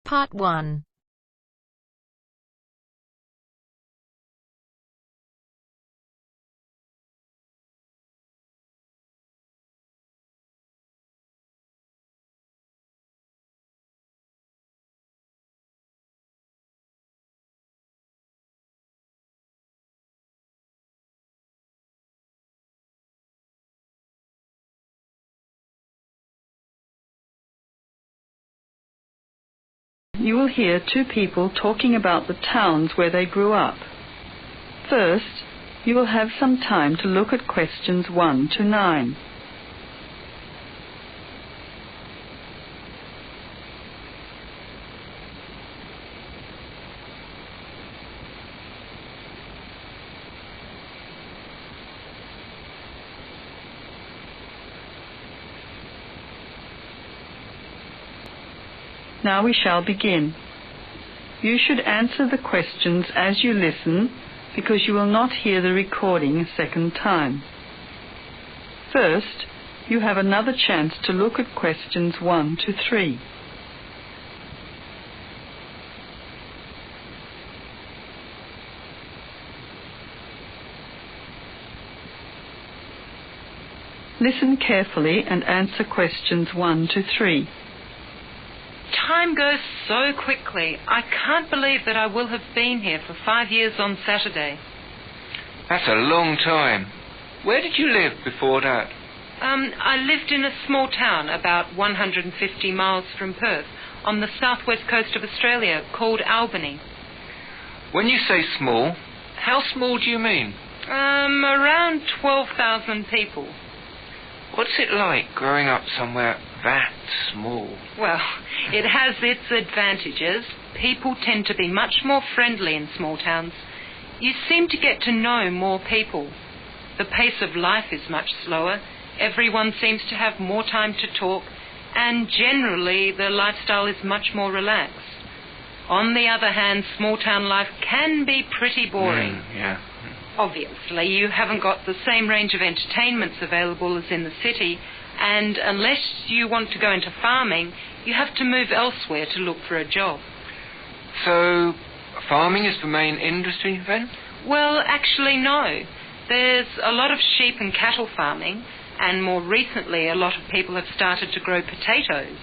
Part 1. You will hear two people talking about the towns where they grew up. First, you will have some time to look at questions 1 to 9. Now we shall begin. You should answer the questions as you listen, because you will not hear the recording a second time. First, you have another chance to look at questions 1 to 3. Listen carefully and answer questions 1 to 3. Time goes so quickly. I can't believe that I will have been here for 5 years on Saturday. That's a long time. Where did you live before that? I lived in a small town about 150 miles from Perth on the southwest coast of Australia called Albany. When you say small, how small do you mean? Around 12,000 people. What's it like growing up somewhere that small? Well, it has its advantages. People tend to be much more friendly in small towns. You seem to get to know more people. The pace of life is much slower. Everyone seems to have more time to talk, and generally the lifestyle is much more relaxed. On the other hand, small town life can be pretty boring. Yeah. Obviously, you haven't got the same range of entertainments available as in the city, and unless you want to go into farming, you have to move elsewhere to look for a job. So, farming is the main industry then? Well, actually, no. There's a lot of sheep and cattle farming, and more recently a lot of people have started to grow potatoes.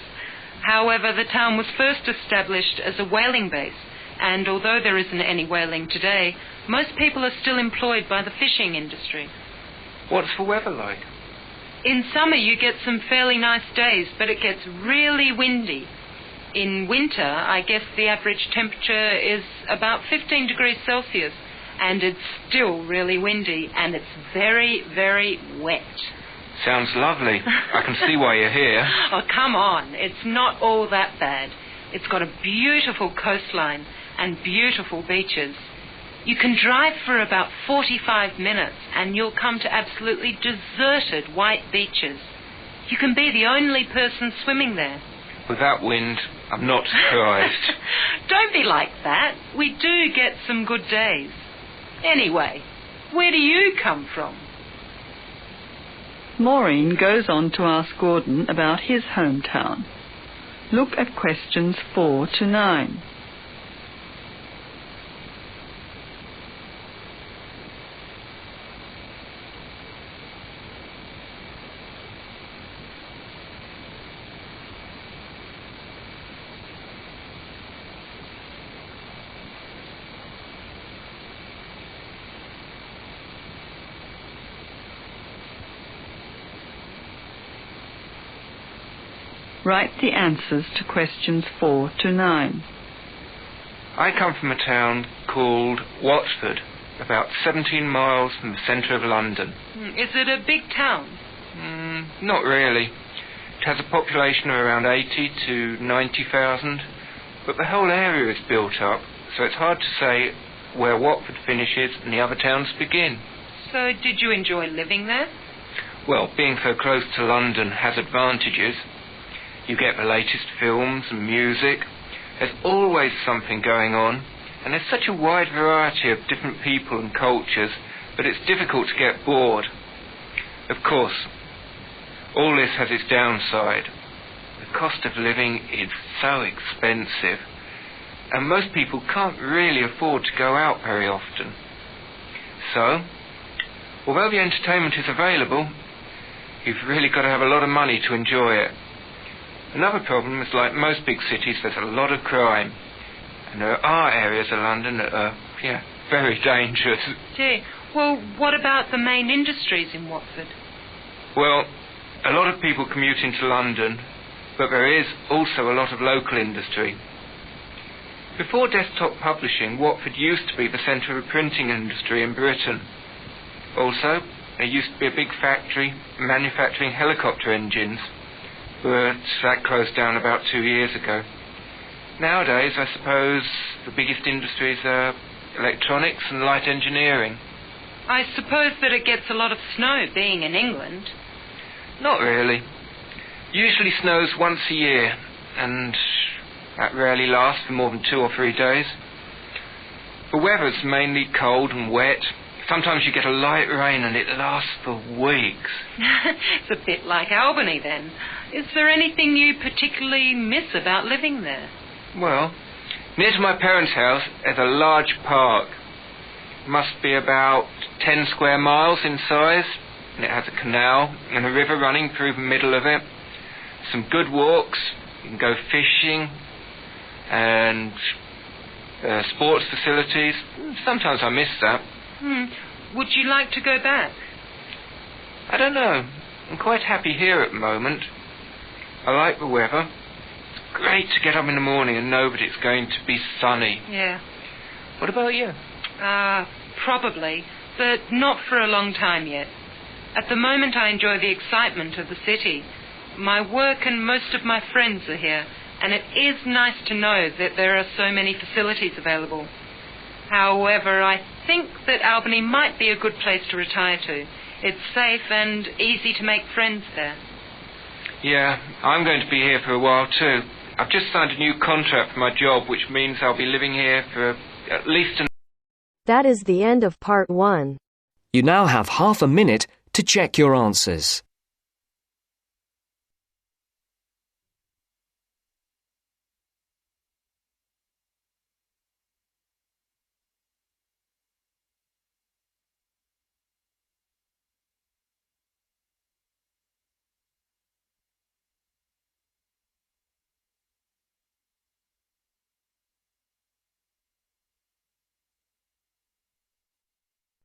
However, the town was first established as a whaling base, and although there isn't any whaling today, most people are still employed by the fishing industry. What's the weather like? In summer you get some fairly nice days, but it gets really windy. In winter, I guess the average temperature is about 15 degrees Celsius, and it's still really windy, and it's very, very wet. Sounds lovely. I can see why you're here. Oh, come on. It's not all that bad. It's got a beautiful coastline and beautiful beaches. You can drive for about 45 minutes and you'll come to absolutely deserted white beaches. You can be the only person swimming there. With that wind, I'm not surprised. Don't be like that. We do get some good days. Anyway, where do you come from? Maureen goes on to ask Gordon about his hometown. Look at questions 4 to 9. Write the answers to questions 4 to 9. I come from a town called Watford, about 17 miles from the centre of London. Is it a big town? Not really. It has a population of around 80 to 90,000, but the whole area is built up, so it's hard to say where Watford finishes and the other towns begin. So did you enjoy living there? Well, being so close to London has advantages. You get the latest films and music. There's always something going on, and there's such a wide variety of different people and cultures that it's difficult to get bored. Of course, all this has its downside. The cost of living is so expensive. and most people can't really afford to go out very often. So, although the entertainment is available, you've really got to have a lot of money to enjoy it. Another problem is, like most big cities, there's a lot of crime. And there are areas of London that are, very dangerous. Gee, well, what about the main industries in Watford? Well, a lot of people commute into London, but there is also a lot of local industry. Before desktop publishing, Watford used to be the centre of the printing industry in Britain. Also, there used to be a big factory manufacturing helicopter engines, but that closed down about 2 years ago. Nowadays, I suppose the biggest industries are electronics and light engineering. I suppose that it gets a lot of snow being in England. Not really. Usually snows once a year, and that rarely lasts for more than 2 or 3 days. The weather's mainly cold and wet. Sometimes you get a light rain and it lasts for weeks. It's a bit like Albany then. Is there anything you particularly miss about living there? Well, near to my parents' house there's a large park. It must be about 10 square miles in size, and it has a canal and a river running through the middle of it. Some good walks, you can go fishing, and sports facilities. Sometimes I miss that. Would you like to go back? I don't know. I'm quite happy here at the moment. I like the weather. It's great to get up in the morning and know that it's going to be sunny. Yeah. What about you? Probably, but not for a long time yet. At the moment I enjoy the excitement of the city. My work and most of my friends are here, and it is nice to know that there are so many facilities available. However, I think that Albany might be a good place to retire to. It's safe and easy to make friends there. Yeah, I'm going to be here for a while too. I've just signed a new contract for my job, which means I'll be living here for at least an... That is the end of part 1. You now have half a minute to check your answers.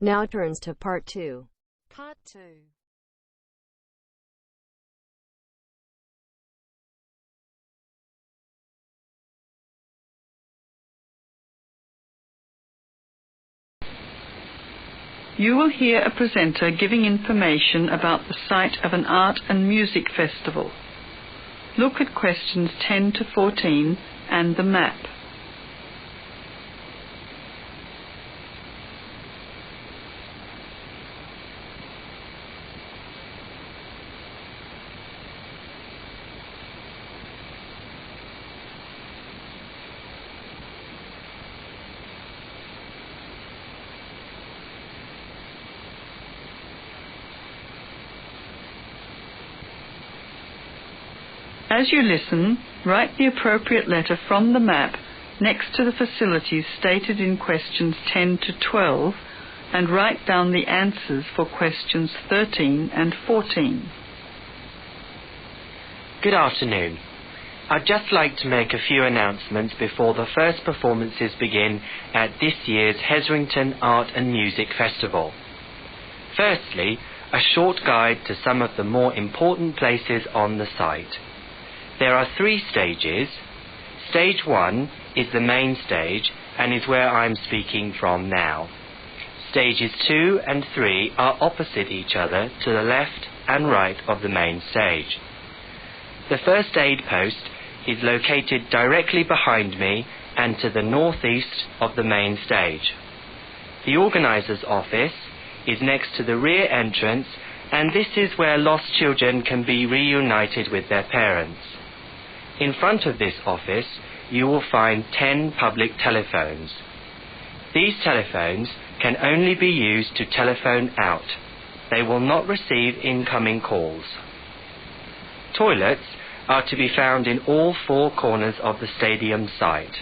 Now turns to part 2. Part 2. You will hear a presenter giving information about the site of an art and music festival. Look at questions 10 to 14 and the map. As you listen, write the appropriate letter from the map next to the facilities stated in questions 10 to 12 and write down the answers for questions 13 and 14. Good afternoon. I'd just like to make a few announcements before the first performances begin at this year's Hetherington Art and Music Festival. Firstly, a short guide to some of the more important places on the site. There are 3 stages. Stage 1 is the main stage and is where I'm speaking from now. Stages 2 and 3 are opposite each other to the left and right of the main stage. The first aid post is located directly behind me and to the northeast of the main stage. The organizer's office is next to the rear entrance, and this is where lost children can be reunited with their parents. In front of this office, you will find 10 public telephones. These telephones can only be used to telephone out. They will not receive incoming calls. Toilets are to be found in all 4 corners of the stadium site.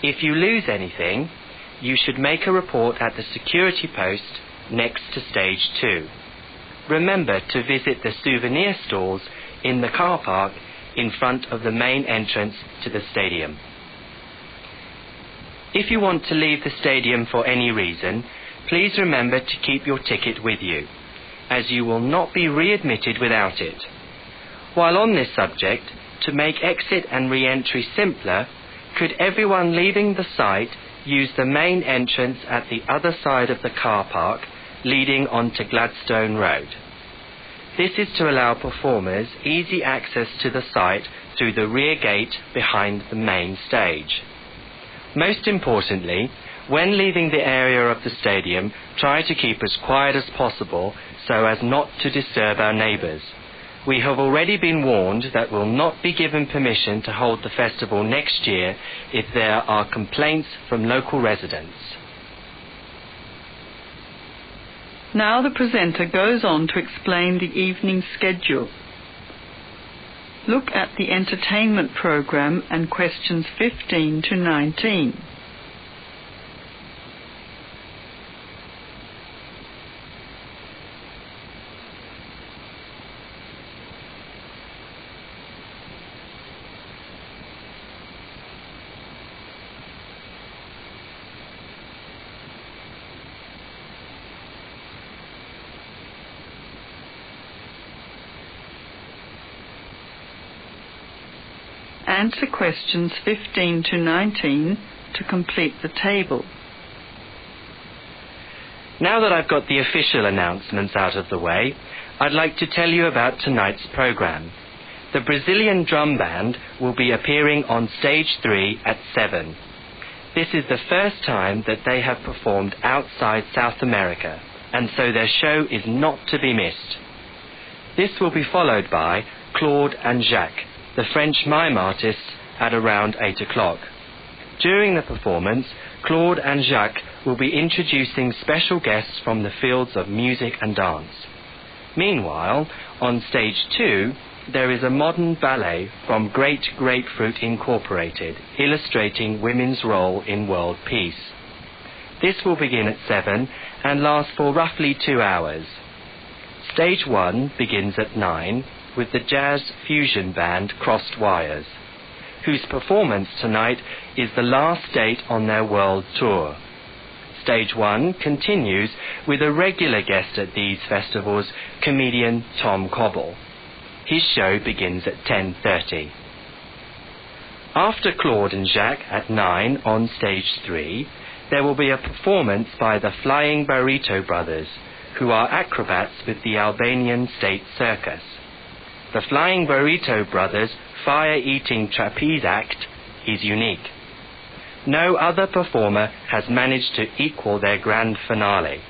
If you lose anything, you should make a report at the security post next to stage 2. Remember to visit the souvenir stalls in the car park in front of the main entrance to the stadium. If you want to leave the stadium for any reason, please remember to keep your ticket with you, as you will not be readmitted without it. While on this subject, to make exit and re-entry simpler, could everyone leaving the site use the main entrance at the other side of the car park leading onto Gladstone Road? This is to allow performers easy access to the site through the rear gate behind the main stage. Most importantly, when leaving the area of the stadium, try to keep as quiet as possible so as not to disturb our neighbours. We have already been warned that we'll not be given permission to hold the festival next year if there are complaints from local residents. Now the presenter goes on to explain the evening schedule. Look at the entertainment program and questions 15 to 19. Answer questions 15 to 19 to complete the table. Now that I've got the official announcements out of the way, I'd like to tell you about tonight's programme. The Brazilian drum band will be appearing on stage 3 at 7. This is the first time that they have performed outside South America, and so their show is not to be missed. This will be followed by Claude and Jacques, the French mime artists, at around 8 o'clock. During the performance, Claude and Jacques will be introducing special guests from the fields of music and dance. Meanwhile, on stage 2, there is a modern ballet from Great Grapefruit Incorporated, illustrating women's role in world peace. This will begin at 7 and last for roughly 2 hours. Stage 1 begins at 9 with the jazz fusion band Crossed Wires, whose performance tonight is the last date on their world tour. Stage 1 continues with a regular guest at these festivals, comedian Tom Cobble. His show begins at 10:30. After Claude and Jacques at 9 on stage 3, there will be a performance by the Flying Burrito Brothers, who are acrobats with the Albanian State Circus. The Flying Burrito Brothers' fire-eating trapeze act is unique. No other performer has managed to equal their grand finale.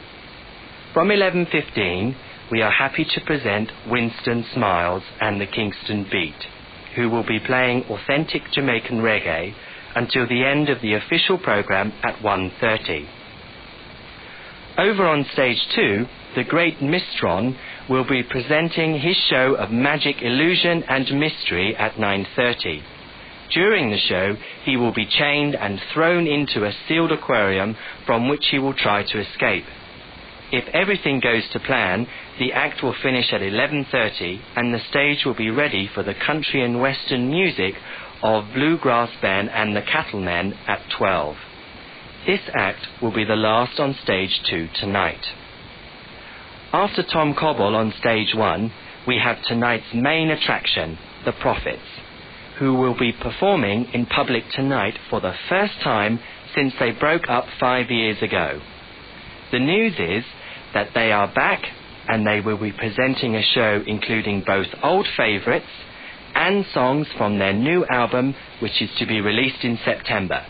From 11:15, we are happy to present Winston Smiles and the Kingston Beat, who will be playing authentic Jamaican reggae until the end of the official programme at 1:30. Over on stage 2, the great Mistron will be presenting his show of magic, illusion and mystery at 9:30. During the show, he will be chained and thrown into a sealed aquarium from which he will try to escape. If everything goes to plan, the act will finish at 11:30 and the stage will be ready for the country and western music of Bluegrass Ben and the Cattlemen at 12. This act will be the last on stage 2 tonight. After Tom Cobble on stage 1, we have tonight's main attraction, the Prophets, who will be performing in public tonight for the first time since they broke up 5 years ago. The news is that they are back and they will be presenting a show including both old favourites and songs from their new album, which is to be released in September.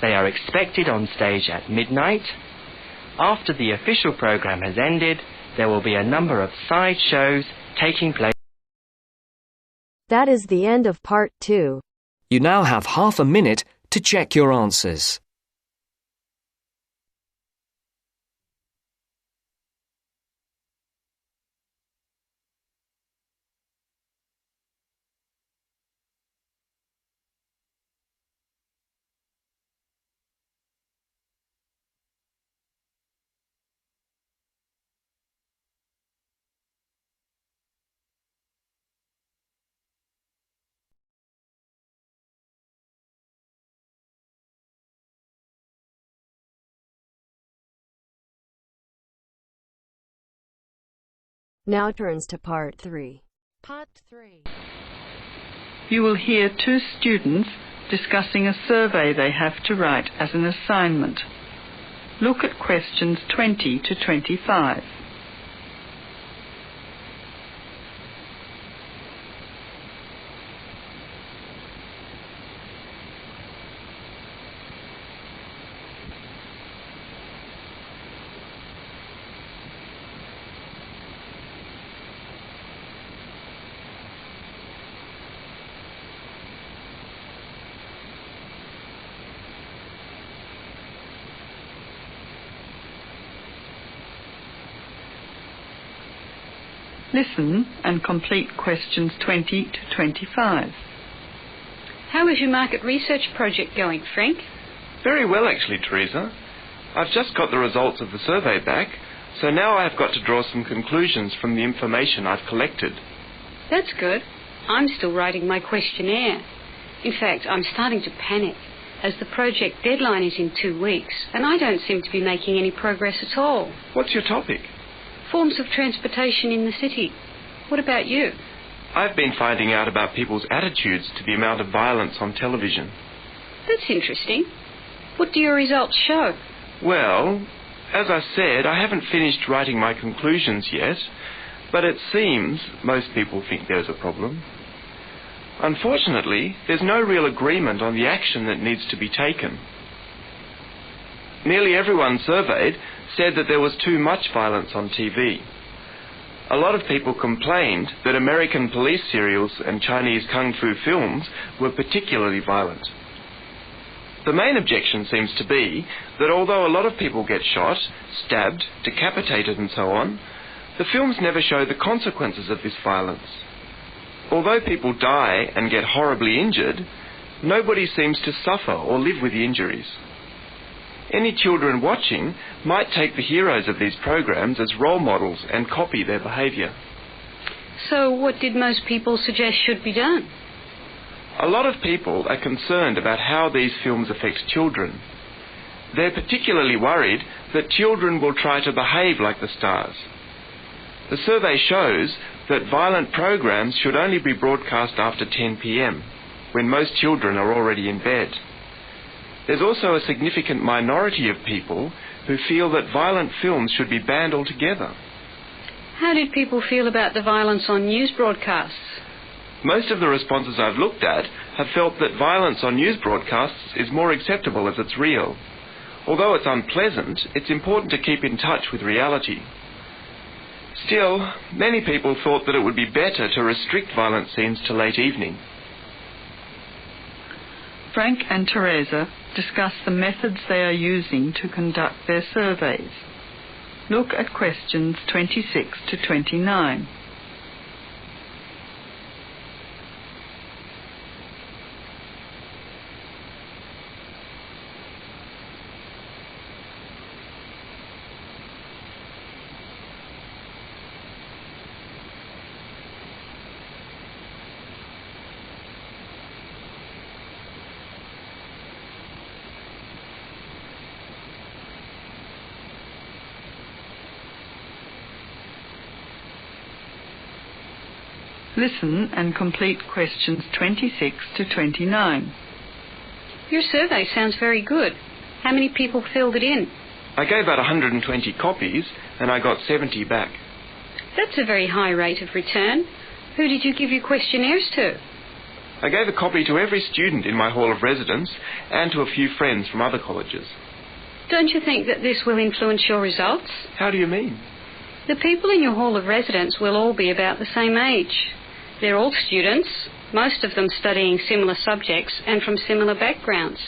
They are expected on stage at midnight. After the official programme has ended, there will be a number of side shows taking place. That is the end of part 2. You now have half a minute to check your answers. Now turns to part 3. Part 3. You will hear two students discussing a survey they have to write as an assignment. Look at questions 20 to 25. Listen and complete questions 20 to 25. How is your market research project going, Frank? Very well, actually, Teresa. I've just got the results of the survey back, so now I've got to draw some conclusions from the information I've collected. That's good. I'm still writing my questionnaire. In fact, I'm starting to panic, as the project deadline is in 2 weeks, and I don't seem to be making any progress at all. What's your topic? Forms of transportation in the city. What about you? I've been finding out about people's attitudes to the amount of violence on television. That's interesting. What do your results show? Well, as I said, I haven't finished writing my conclusions yet, but it seems most people think there's a problem. Unfortunately, there's no real agreement on the action that needs to be taken. Nearly everyone surveyed said that there was too much violence on TV. A lot of people complained that American police serials and Chinese kung fu films were particularly violent. The main objection seems to be that although a lot of people get shot, stabbed, decapitated and so on, the films never show the consequences of this violence. Although people die and get horribly injured, nobody seems to suffer or live with the injuries. Any children watching might take the heroes of these programs as role models and copy their behaviour. So what did most people suggest should be done? A lot of people are concerned about how these films affect children. They're particularly worried that children will try to behave like the stars. The survey shows that violent programs should only be broadcast after 10 p.m, when most children are already in bed. There's also a significant minority of people who feel that violent films should be banned altogether. How did people feel about the violence on news broadcasts? Most of the responses I've looked at have felt that violence on news broadcasts is more acceptable as it's real. Although it's unpleasant, it's important to keep in touch with reality. Still, many people thought that it would be better to restrict violent scenes to late evening. Frank and Teresa discuss the methods they are using to conduct their surveys. Look at questions 26 to 29. Listen and complete questions 26 to 29. Your survey sounds very good. How many people filled it in? I gave out 120 copies and I got 70 back. That's a very high rate of return. Who did you give your questionnaires to? I gave a copy to every student in my hall of residence and to a few friends from other colleges. Don't you think that this will influence your results? How do you mean? The people in your hall of residence will all be about the same age. They're all students, most of them studying similar subjects and from similar backgrounds.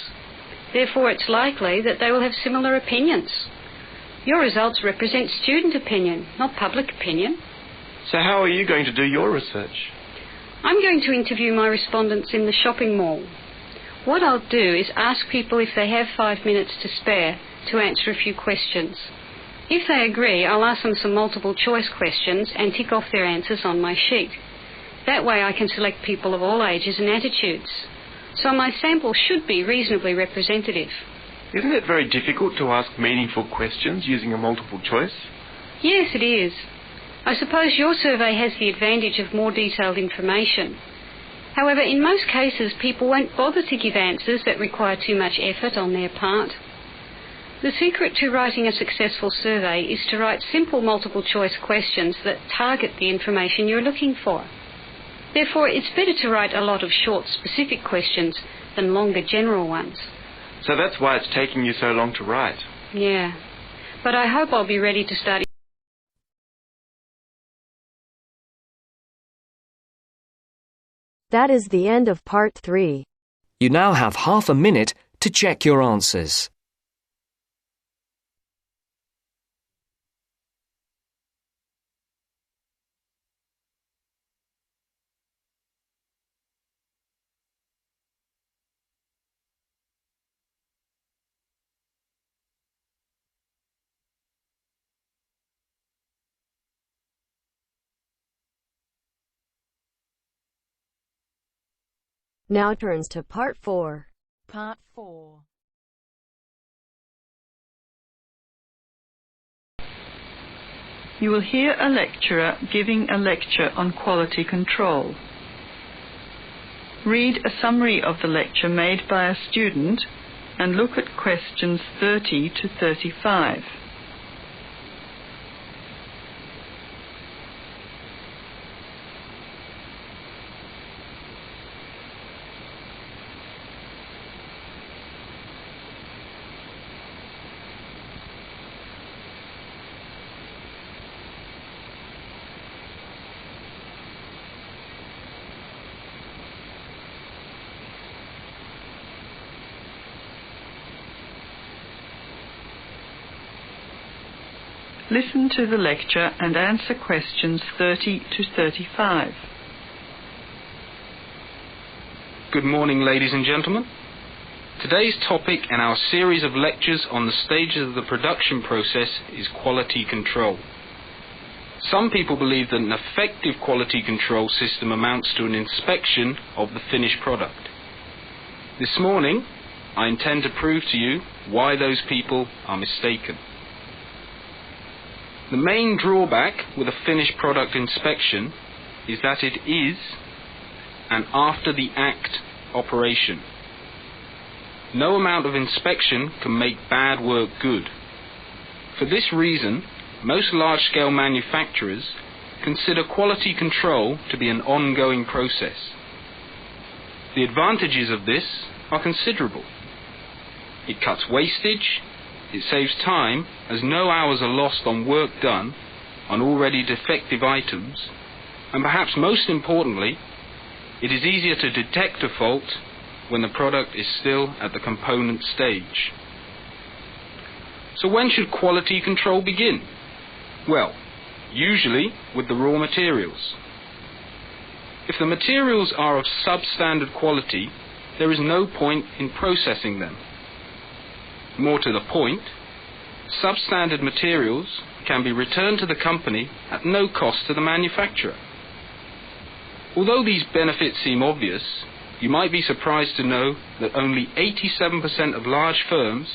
Therefore, it's likely that they will have similar opinions. Your results represent student opinion, not public opinion. So how are you going to do your research? I'm going to interview my respondents in the shopping mall. What I'll do is ask people if they have 5 minutes to spare to answer a few questions. If they agree, I'll ask them some multiple choice questions and tick off their answers on my sheet. That way I can select people of all ages and attitudes. So my sample should be reasonably representative. Isn't it very difficult to ask meaningful questions using a multiple choice? Yes, it is. I suppose your survey has the advantage of more detailed information. However, in most cases, people won't bother to give answers that require too much effort on their part. The secret to writing a successful survey is to write simple multiple-choice questions that target the information you're looking for. Therefore, it's better to write a lot of short, specific questions than longer, general ones. So that's why it's taking you so long to write. Yeah, but I hope I'll be ready to start. That is the end of part 3. You now have half a minute to check your answers. Now turns to part 4. Part 4. You will hear a lecturer giving a lecture on quality control. Read a summary of the lecture made by a student and look at questions 30 to 35. Listen to the lecture and answer questions 30 to 35. Good morning, ladies and gentlemen. Today's topic in our series of lectures on the stages of the production process is quality control. Some people believe that an effective quality control system amounts to an inspection of the finished product. This morning, I intend to prove to you why those people are mistaken. The main drawback with a finished product inspection is that it is an after-the-act operation. No amount of inspection can make bad work good. For this reason, most large-scale manufacturers consider quality control to be an ongoing process. The advantages of this are considerable. It cuts wastage. It saves time, as no hours are lost on work done on already defective items, and perhaps most importantly, it is easier to detect a fault when the product is still at the component stage. So when should quality control begin? Well, usually with the raw materials. If the materials are of substandard quality, there is no point in processing them. More to the point, substandard materials can be returned to the company at no cost to the manufacturer. Although these benefits seem obvious, you might be surprised to know that only 87% of large firms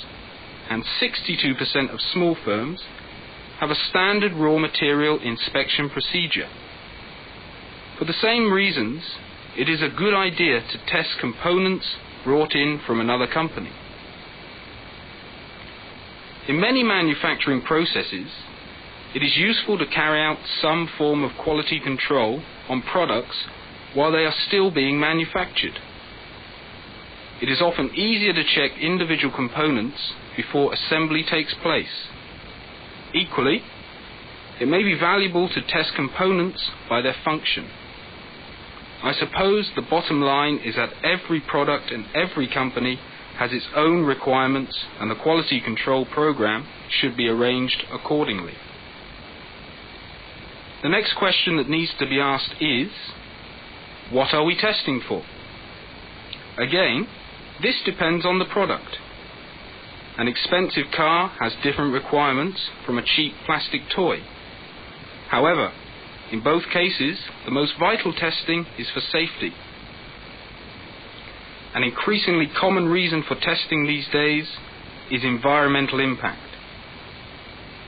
and 62% of small firms have a standard raw material inspection procedure. For the same reasons, it is a good idea to test components brought in from another company. In many manufacturing processes, it is useful to carry out some form of quality control on products while they are still being manufactured. It is often easier to check individual components before assembly takes place. Equally, it may be valuable to test components by their function. I suppose the bottom line is that every product and every company has its own requirements, and the quality control program should be arranged accordingly. The next question that needs to be asked is, what are we testing for? Again, this depends on the product. An expensive car has different requirements from a cheap plastic toy. However, in both cases, the most vital testing is for safety. An increasingly common reason for testing these days is environmental impact.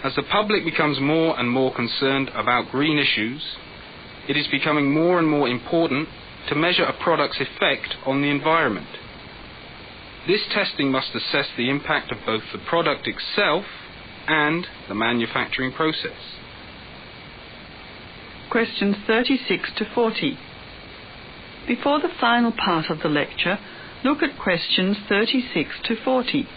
As the public becomes more and more concerned about green issues, it is becoming more and more important to measure a product's effect on the environment. This testing must assess the impact of both the product itself and the manufacturing process. Questions 36 to 40. Before the final part of the lecture, look at questions 36 to 40.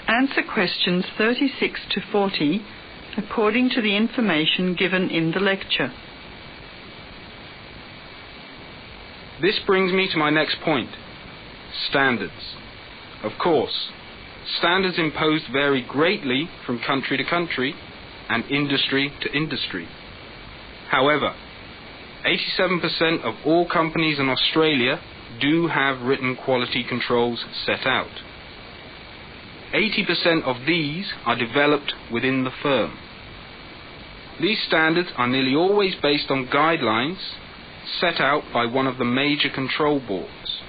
Answer questions 36 to 40 according to the information given in the lecture. This brings me to my next point: standards. Of course, standards imposed vary greatly from country to country and industry to industry. However, 87% of all companies in Australia do have written quality controls set out. 80% of these are developed within the firm. These standards are nearly always based on guidelines set out by one of the major control boards.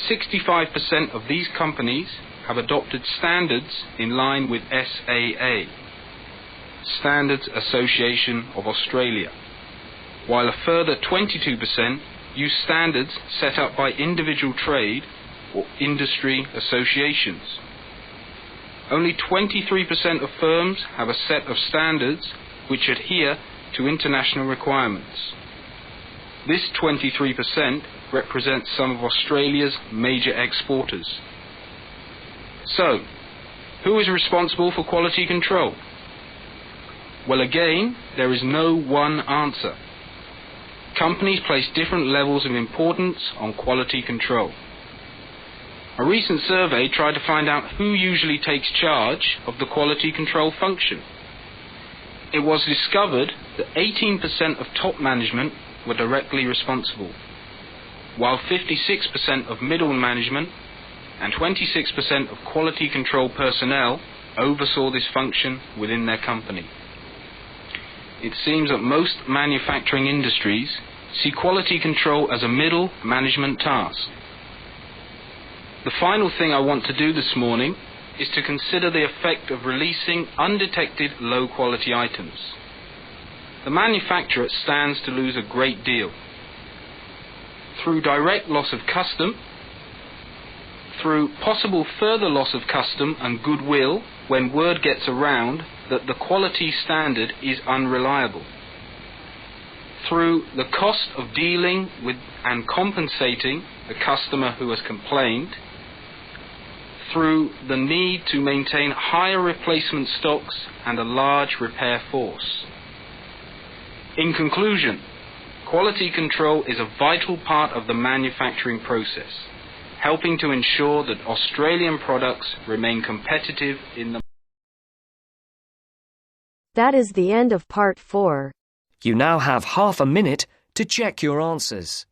65% of these companies have adopted standards in line with SAA, Standards Association of Australia, while a further 22% use standards set up by individual trade or industry associations. Only 23% of firms have a set of standards which adhere to international requirements. This 23% represents some of Australia's major exporters. So, who is responsible for quality control? Well, again, there is no one answer. Companies place different levels of importance on quality control. A recent survey tried to find out who usually takes charge of the quality control function. It was discovered that 18% of top management were directly responsible, while 56% of middle management and 26% of quality control personnel oversaw this function within their company. It seems that most manufacturing industries see quality control as a middle management task. The final thing I want to do this morning is to consider the effect of releasing undetected low-quality items. The manufacturer stands to lose a great deal through direct loss of custom, through possible further loss of custom and goodwill when word gets around that the quality standard is unreliable, through the cost of dealing with and compensating the customer who has complained, through the need to maintain higher replacement stocks and a large repair force. In conclusion, quality control is a vital part of the manufacturing process, helping to ensure that Australian products remain competitive in the... That is the end of part 4. You now have half a minute to check your answers.